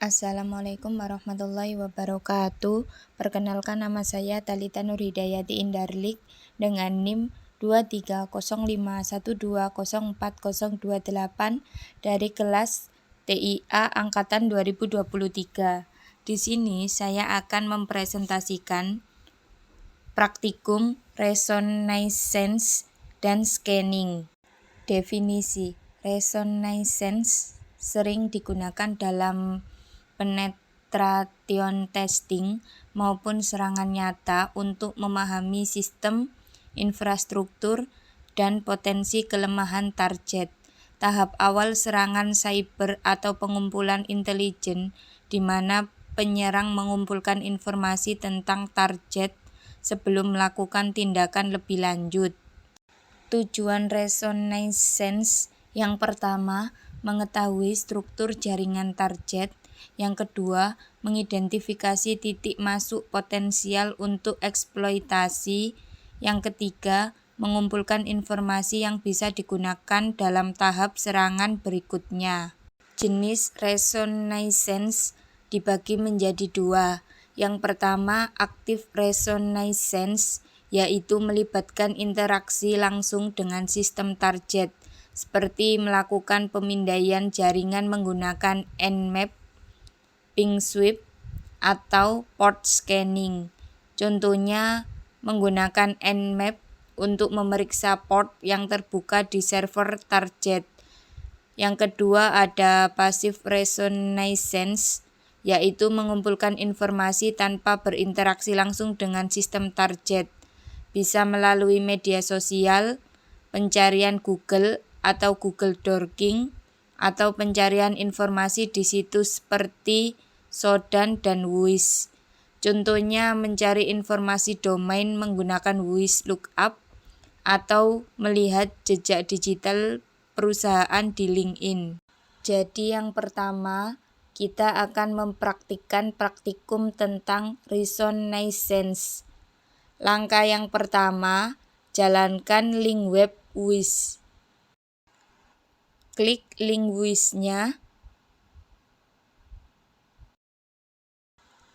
Assalamualaikum warahmatullahi wabarakatuh. Perkenalkan, nama saya Talita Nurhidayati Indarlik dengan NIM 23051204028 dari kelas TIA angkatan 2023. Di sini saya akan mempresentasikan praktikum reconnaissance dan scanning. Definisi: reconnaissance sering digunakan dalam penetration testing maupun serangan nyata untuk memahami sistem, infrastruktur, dan potensi kelemahan target. Tahap awal serangan cyber atau pengumpulan intelijen, di mana penyerang mengumpulkan informasi tentang target sebelum melakukan tindakan lebih lanjut. Tujuan reconnaissance: yang pertama, mengetahui struktur jaringan target. Yang kedua, mengidentifikasi titik masuk potensial untuk eksploitasi. Yang ketiga, mengumpulkan informasi yang bisa digunakan dalam tahap serangan berikutnya. Jenis reconnaissance dibagi menjadi dua. Yang pertama, active reconnaissance, yaitu melibatkan interaksi langsung dengan sistem target, seperti melakukan pemindaian jaringan menggunakan Nmap, ping sweep, atau port scanning. Contohnya menggunakan Nmap untuk memeriksa port yang terbuka di server target. Yang kedua ada passive reconnaissance, yaitu mengumpulkan informasi tanpa berinteraksi langsung dengan sistem target. Bisa melalui media sosial, pencarian Google atau Google Dorking, atau pencarian informasi di situs seperti Shodan dan Wish. Contohnya mencari informasi domain menggunakan Wish Lookup atau melihat jejak digital perusahaan di LinkedIn. Jadi yang pertama, kita akan mempraktikkan praktikum tentang reconnaissance. Langkah yang pertama, jalankan link web Wish. Klik link Wish-nya.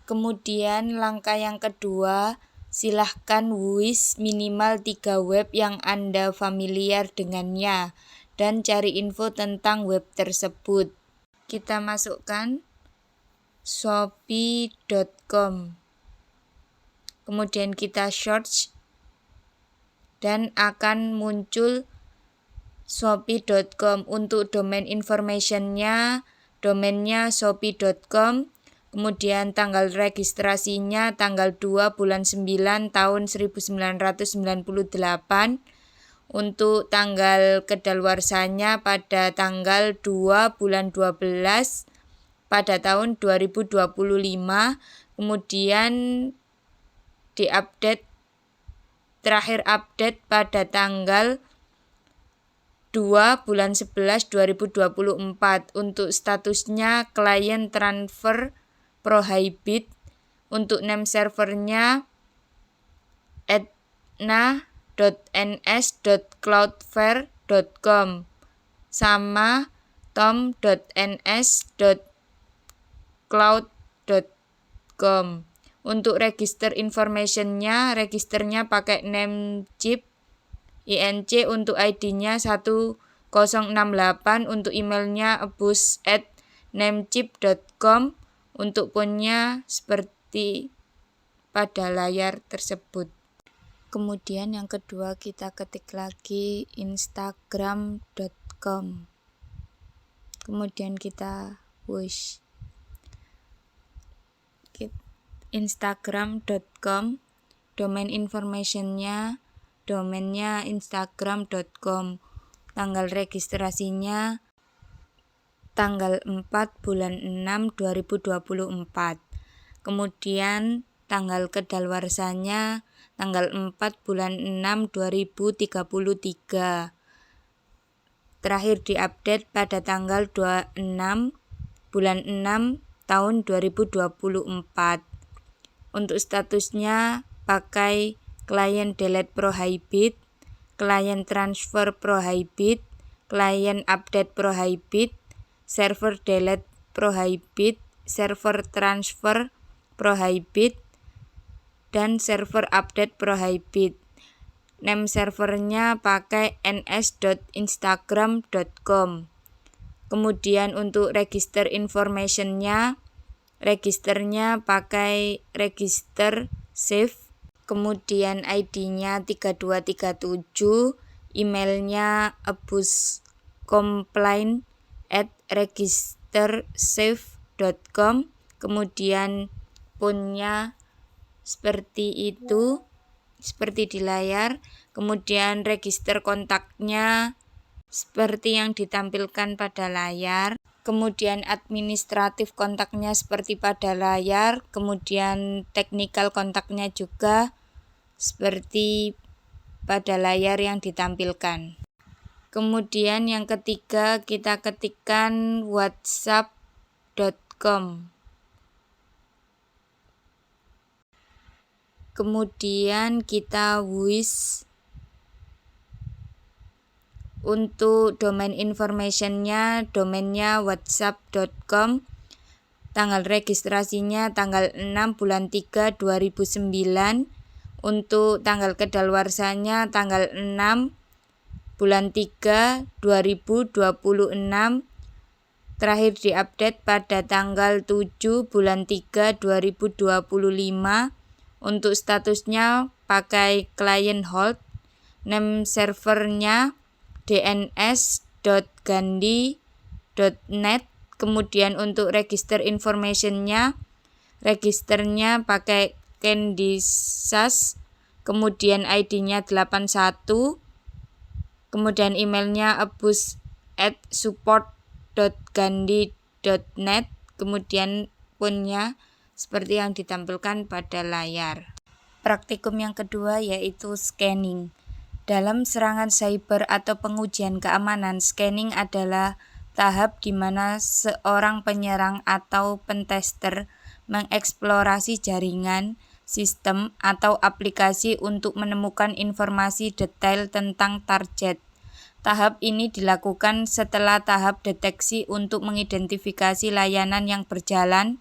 Kemudian langkah yang kedua, silahkan Wish minimal 3 web yang Anda familiar dengannya dan cari info tentang web tersebut. Kita masukkan shopee.com. Kemudian kita search dan akan muncul shopee.com. Untuk domain information-nya, domainnya shopee.com. Kemudian tanggal registrasinya tanggal 2 bulan 9 tahun 1998. Untuk tanggal kedaluarsanya pada tanggal 2 bulan 12 pada tahun 2025. Kemudian diupdate, terakhir update pada tanggal 2 bulan 11 2024. Untuk statusnya client transfer prohibit. Untuk name servernya etna.ns.cloudflare.com sama tom.ns.cloud.com. Untuk register information-nya, registernya pakai Namecheap INC. Untuk ID-nya 1068. Untuk emailnya abus@namecheap.com. Untuk phone-nya seperti pada layar tersebut. Kemudian yang kedua, kita ketik lagi instagram.com. Kemudian kita push instagram.com. Domain information-nya, domainnya instagram.com. Tanggal registrasinya tanggal 4 bulan 6 2024. Kemudian tanggal kedaluarsanya tanggal 4 bulan 6 2033. Terakhir diupdate pada tanggal 26 bulan 6 tahun 2024. Untuk statusnya pakai client delete prohibit, client transfer prohibit, client update prohibit, server delete prohibit, server transfer prohibit dan server update prohibit. Name servernya pakai ns.instagram.com. Kemudian untuk register informationnya, registernya pakai register save. Kemudian ID-nya 3237, emailnya abuscomplain@registersave.com. Kemudian punnya seperti itu, seperti di layar. Kemudian register kontaknya seperti yang ditampilkan pada layar. Kemudian administratif kontaknya seperti pada layar. Kemudian technical kontaknya juga seperti pada layar yang ditampilkan. Kemudian yang ketiga kita ketikkan whatsapp.com. Kemudian kita WIS. Untuk domain informationnya, domainnya whatsapp.com. Tanggal registrasinya tanggal 6 bulan 3 2009. Untuk tanggal kedaluarsanya tanggal 6 bulan 3 2026. Terakhir diupdate pada tanggal 7 bulan 3 2025. Untuk statusnya pakai client hold. Name servernya dns.gandhi.net. Kemudian untuk register informationnya, registernya pakai Candysas. Kemudian ID-nya 81. Kemudian emailnya abus@support.gandhi.net. Kemudian punnya seperti yang ditampilkan pada layar. Praktikum yang kedua yaitu scanning. Dalam serangan cyber atau pengujian keamanan, scanning adalah tahap di mana seorang penyerang atau pentester mengeksplorasi jaringan, sistem, atau aplikasi untuk menemukan informasi detail tentang target. Tahap ini dilakukan setelah tahap deteksi untuk mengidentifikasi layanan yang berjalan,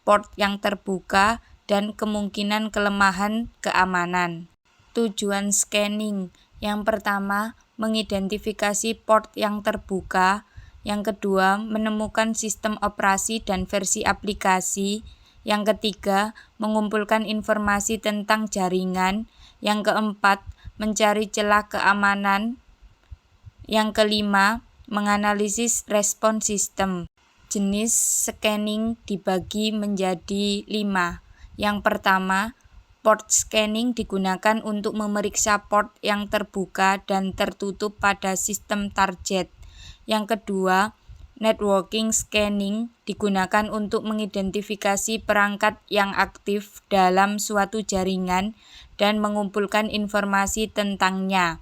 port yang terbuka, dan kemungkinan kelemahan keamanan. Tujuan scanning: yang pertama, mengidentifikasi port yang terbuka. Yang kedua, menemukan sistem operasi dan versi aplikasi. Yang ketiga, mengumpulkan informasi tentang jaringan. Yang keempat, mencari celah keamanan. Yang kelima, menganalisis respon sistem. Jenis scanning dibagi menjadi 5. Yang pertama, port scanning digunakan untuk memeriksa port yang terbuka dan tertutup pada sistem target. Yang kedua, networking scanning digunakan untuk mengidentifikasi perangkat yang aktif dalam suatu jaringan dan mengumpulkan informasi tentangnya.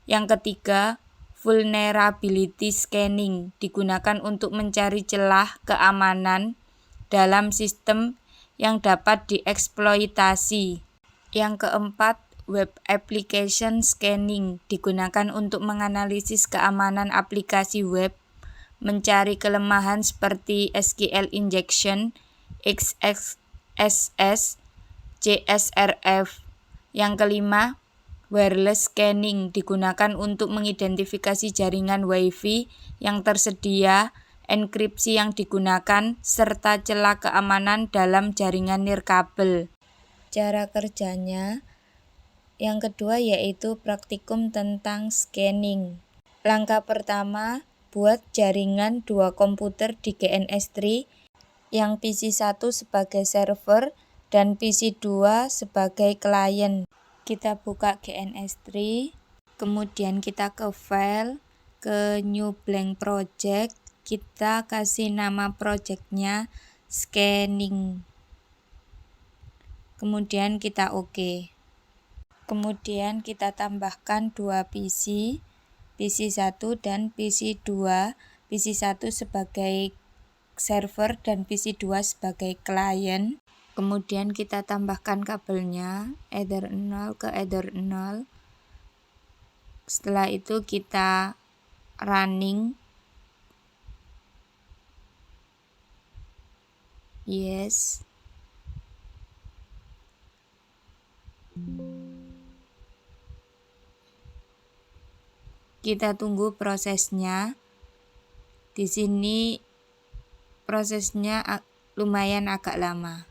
Yang ketiga, vulnerability scanning digunakan untuk mencari celah keamanan dalam sistem yang dapat dieksploitasi. Yang keempat, web application scanning digunakan untuk menganalisis keamanan aplikasi web, mencari kelemahan seperti SQL injection, XSS, CSRF. Yang kelima, wireless scanning digunakan untuk mengidentifikasi jaringan Wi-Fi yang tersedia, enkripsi yang digunakan, serta celah keamanan dalam jaringan nirkabel. Cara kerjanya yang kedua yaitu praktikum tentang scanning. Langkah pertama, buat jaringan 2 komputer di GNS3, yang PC1 sebagai server dan PC2 sebagai klien. Kita buka GNS3, kemudian kita ke file, ke new blank project, kita kasih nama projectnya scanning. Kemudian kita OK. Kemudian kita tambahkan 2 PC, PC1 dan PC2, PC1 sebagai server dan PC2 sebagai klien. Kemudian kita tambahkan kabelnya Ether 0 ke Ether 0. Setelah itu kita running. Yes. Kita tunggu prosesnya. Di sini prosesnya lumayan agak lama.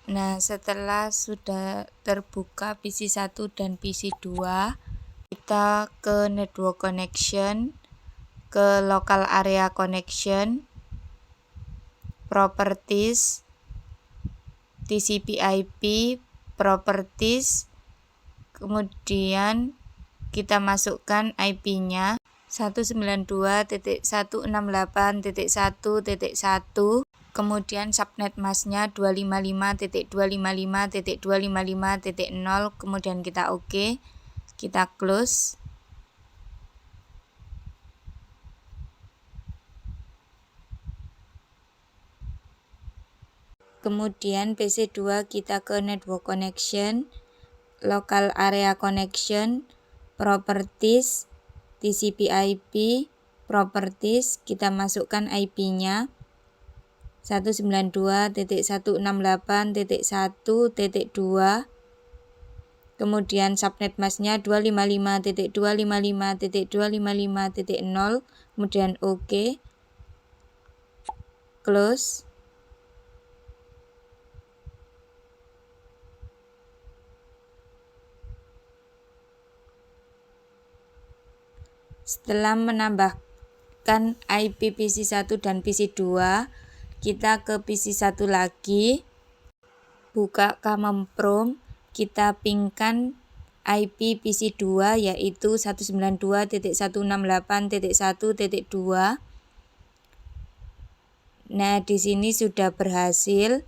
Nah, setelah sudah terbuka PC 1 dan PC 2, kita ke network connection, ke local area connection, properties, TCP/IP, properties, kemudian kita masukkan IP-nya 192.168.1.1, kemudian subnet masknya 255.255.255.0, kemudian kita OK, kita close. Kemudian PC 2 kita ke network connection, local area connection, properties, TCP/IP, properties, kita masukkan IP-nya 192.168.1.2, kemudian subnet masknya 255.255.255.0, kemudian OK, close. Setelah menambahkan IP PC 1 dan PC 2, kita ke PC 1 lagi, buka Command-Prompt, kita pingkan IP PC 2 yaitu 192.168.1.2. Nah, di sini sudah berhasil.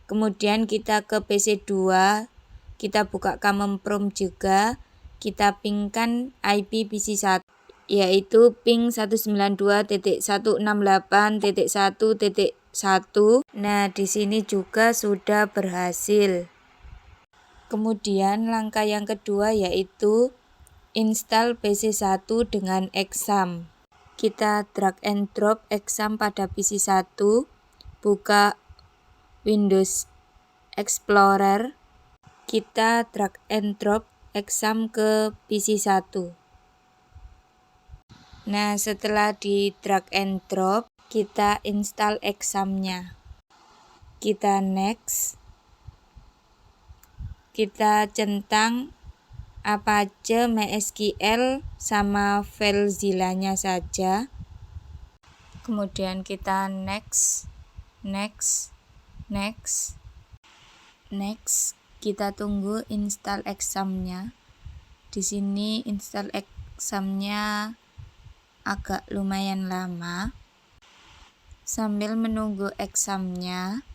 Kemudian kita ke PC 2, kita buka Command-Prompt juga, kita pingkan IP PC 1 yaitu ping 192.168.1.1. Nah, di sini juga sudah berhasil. Kemudian langkah yang kedua yaitu install PC 1 dengan exam. Kita drag and drop exam pada PC 1, buka Windows Explorer, kita drag and drop exam ke PC 1. Nah, setelah di drag and drop, kita install examnya. Kita next. Kita centang Apache MySQL sama FileZilla-nya saja. Kemudian kita next. Kita tunggu install examnya. Di sini install examnya agak lumayan lama. Sambil menunggu examnya,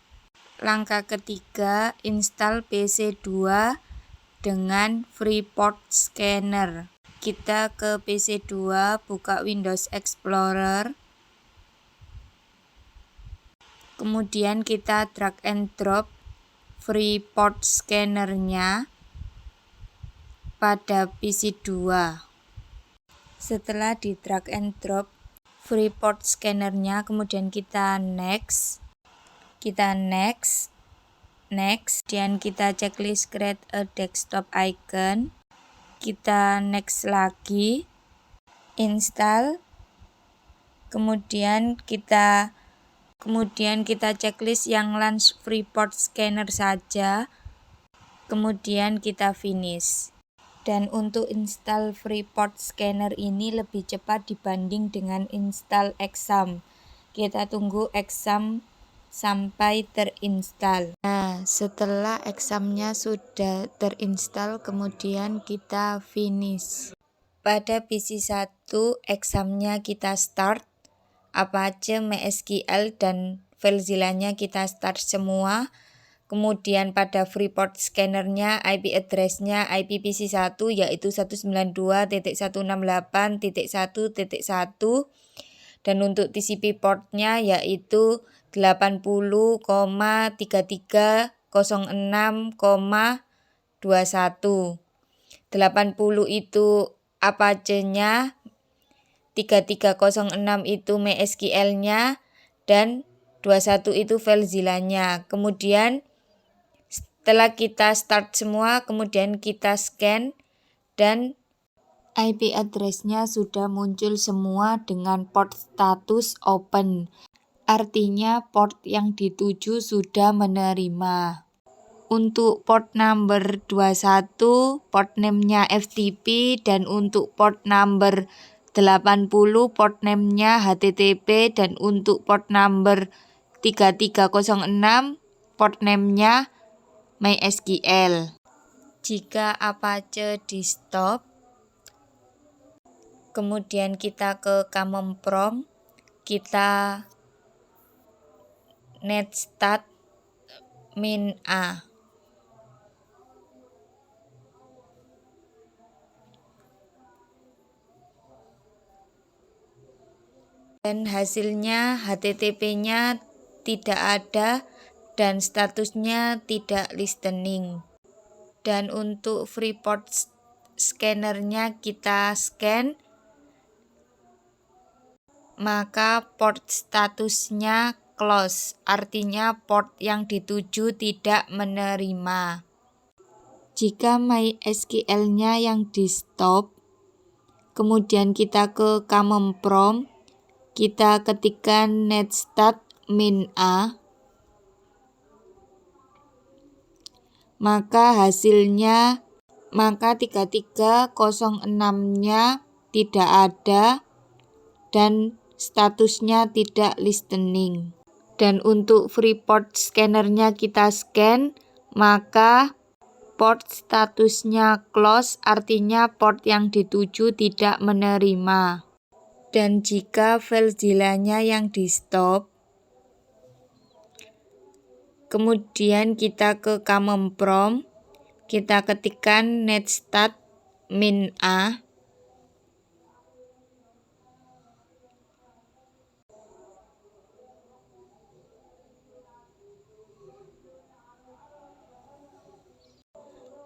langkah ketiga install PC 2 dengan Freeport Scanner. Kita ke PC 2, buka Windows Explorer, Kemudian kita drag and drop FreePort scannernya pada PC 2. Setelah di drag and drop FreePort scannernya, kemudian kita next, kemudian kita checklist create a desktop icon, kita next lagi, install, kemudian kita checklist yang launch FreePort scanner saja, kemudian kita finish. Dan untuk install FreePort scanner ini lebih cepat dibanding dengan install Exam. Kita tunggu Exam sampai terinstall. Nah, setelah Examnya sudah terinstall, kemudian kita finish. Pada PC 1, Examnya kita start, Apache, MySQL, dan FileZilla-nya kita start semua. Kemudian pada FreePort scannernya IP address-nya IP PC 1 yaitu 192.168.1.1 dan untuk TCP port-nya yaitu 80,3306,21. 80 itu Apache-nya, 3306 itu MySQL-nya, dan 21 itu FileZilla-nya. Kemudian setelah kita start semua, kemudian kita scan dan IP address-nya sudah muncul semua dengan port status open. Artinya port yang dituju sudah menerima. Untuk port number 21, port name-nya FTP, dan untuk port number 80, port name-nya HTTP, dan untuk port number 3306, port name-nya MySQL. Jika Apache di stop, kemudian kita ke command prompt, kita netstat -a. Dan hasilnya HTTP-nya tidak ada dan statusnya tidak listening. Dan untuk FreePort scannernya kita scan, maka port statusnya close, artinya port yang dituju tidak menerima. Jika MySQL-nya yang di stop, kemudian kita ke command prompt, kita ketikkan netstat -a, maka hasilnya 3306-nya tidak ada dan statusnya tidak listening. Dan untuk FreePort scannernya kita scan, maka port statusnya close, artinya port yang dituju tidak menerima. Dan jika FileZilla-nya yang di stop, kemudian kita ke command prompt, kita ketikkan netstat -a,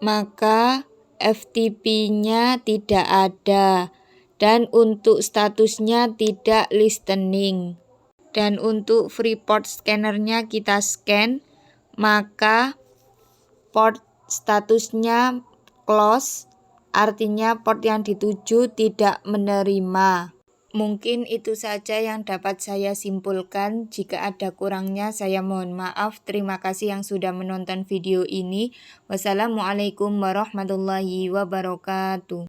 maka FTP-nya tidak ada dan untuk statusnya tidak listening. Dan untuk FreePort scannernya kita scan, maka port statusnya close, artinya port yang dituju tidak menerima. Mungkin itu saja yang dapat saya simpulkan. Jika ada kurangnya saya mohon maaf. Terima kasih yang sudah menonton video ini. Wassalamualaikum warahmatullahi wabarakatuh.